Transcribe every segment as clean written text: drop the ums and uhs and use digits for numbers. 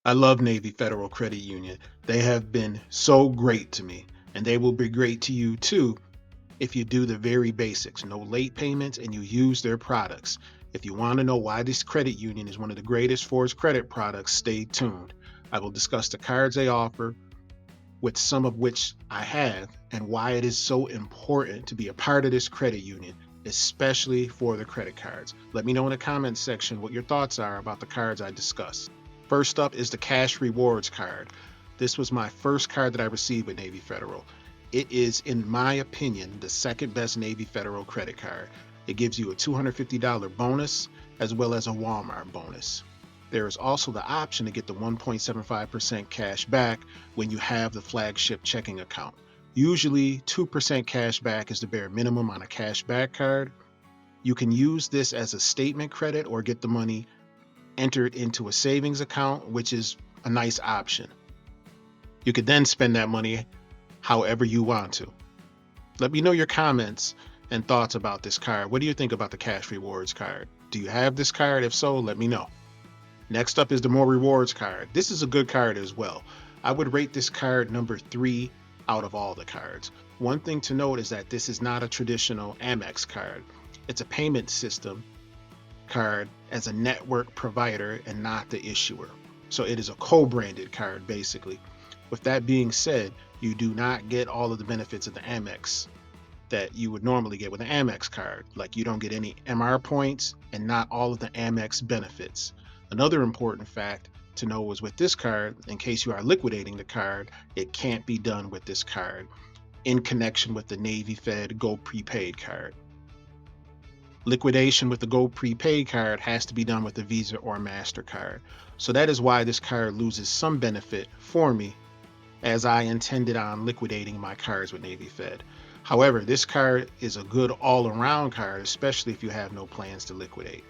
I love Navy Federal Credit Union. They have been so great to me, and they will be great to you too if you do the very basics, no late payments, and you use their products. If you want to know why this credit union is one of the greatest for its credit products, stay tuned. I will discuss the cards they offer, with some of which I have, and why it is so important to be a part of this credit union, especially for the credit cards. Let me know in the comments section what your thoughts are about the cards I discussed. First up is the Cash Rewards card. This was my first card that I received with Navy Federal. It is, in my opinion, the second best Navy Federal credit card. It gives you a $250 bonus as well as a Walmart bonus. There is also the option to get the 1.75% cash back when you have the flagship checking account. Usually 2% cash back is the bare minimum on a cash back card. You can use this as a statement credit or get the money entered into a savings account, which is a nice option. You could then spend that money however you want to. Let me know your comments and thoughts about this card. What do you think about the Cash Rewards card? Do you have this card? If so, let me know. Next up is the More Rewards card. This is a good card as well. I would rate this card number 3 out of all the cards. One thing to note is that this is not a traditional Amex card. It's a payment system card as a network provider and not the issuer. So it is a co-branded card basically. With that being said, you do not get all of the benefits of the Amex that you would normally get with an Amex card. Like you don't get any MR points and not all of the Amex benefits. Another important fact to know is with this card, in case you are liquidating the card, it can't be done with this card in connection with the Navy Fed Go Prepaid card. Liquidation with the Go Prepaid card has to be done with a Visa or MasterCard. So that is why this card loses some benefit for me, as I intended on liquidating my cards with Navy Fed. However, this card is a good all-around card, especially if you have no plans to liquidate.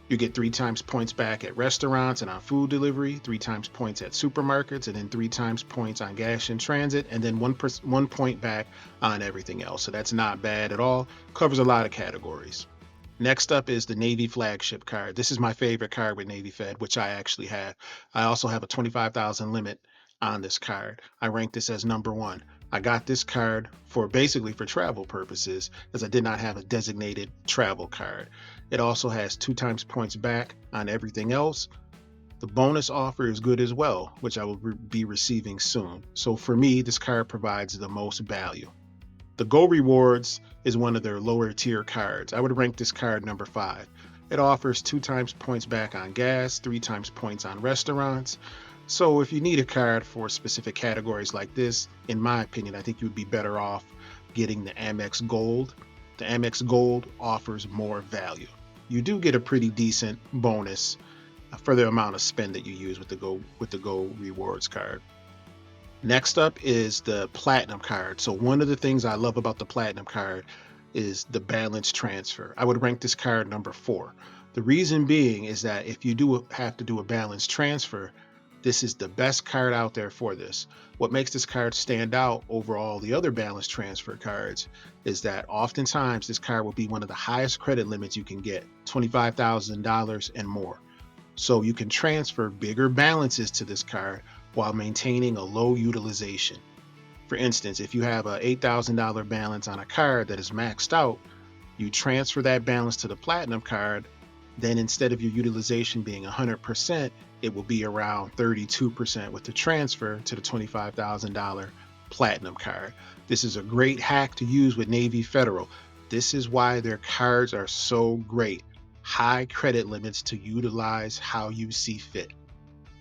You get 3 times points back at restaurants and on food delivery, 3 times points at supermarkets, and then 3 times points on gas in transit, and then 1 point back on everything else. So that's not bad at all. Covers a lot of categories. Next up is the Navy Flagship card. This is my favorite card with Navy Fed, which I actually have. I also have a 25,000 limit on this card. I rank this as number 1. I got this card for basically for travel purposes, as I did not have a designated travel card. It also has 2 times points back on everything else. The bonus offer is good as well, which I will be receiving soon. So for me, this card provides the most value. The Go Rewards is one of their lower tier cards. I would rank this card number 5. It offers 2 times points back on gas, 3 times points on restaurants. So if you need a card for specific categories like this, in my opinion, I think you would be better off getting the Amex Gold. The Amex Gold offers more value. You do get a pretty decent bonus for the amount of spend that you use with the Go Rewards card. Next up is the Platinum card. So one of the things I love about the Platinum card is the balance transfer. I would rank this card number 4. The reason being is that if you do have to do a balance transfer, this is the best card out there for this. What makes this card stand out over all the other balance transfer cards is that oftentimes this card will be one of the highest credit limits you can get, $25,000 and more. So you can transfer bigger balances to this card while maintaining a low utilization. For instance, if you have an $8,000 balance on a card that is maxed out, you transfer that balance to the Platinum card, then instead of your utilization being 100%, it will be around 32% with the transfer to the $25,000 Platinum card. This is a great hack to use with Navy Federal. This is why their cards are so great. High credit limits to utilize how you see fit.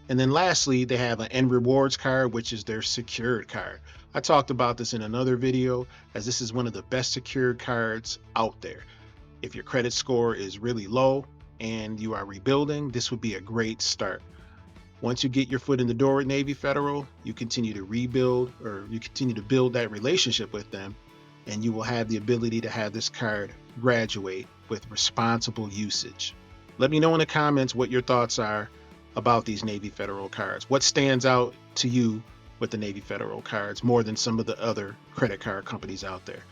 And then lastly, they have an End Rewards card, which is their secured card. I talked about this in another video, as this is one of the best secured cards out there. If your credit score is really low and you are rebuilding, this would be a great start. Once you get your foot in the door at Navy Federal, you continue to rebuild, or you continue to build that relationship with them, and you will have the ability to have this card graduate with responsible usage. Let me know in the comments what your thoughts are about these Navy Federal cards. What stands out to you with the Navy Federal cards more than some of the other credit card companies out there?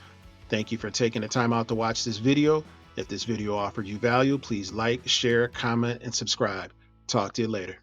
Thank you for taking the time out to watch this video. If this video offered you value, please like, share, comment, and subscribe. Talk to you later.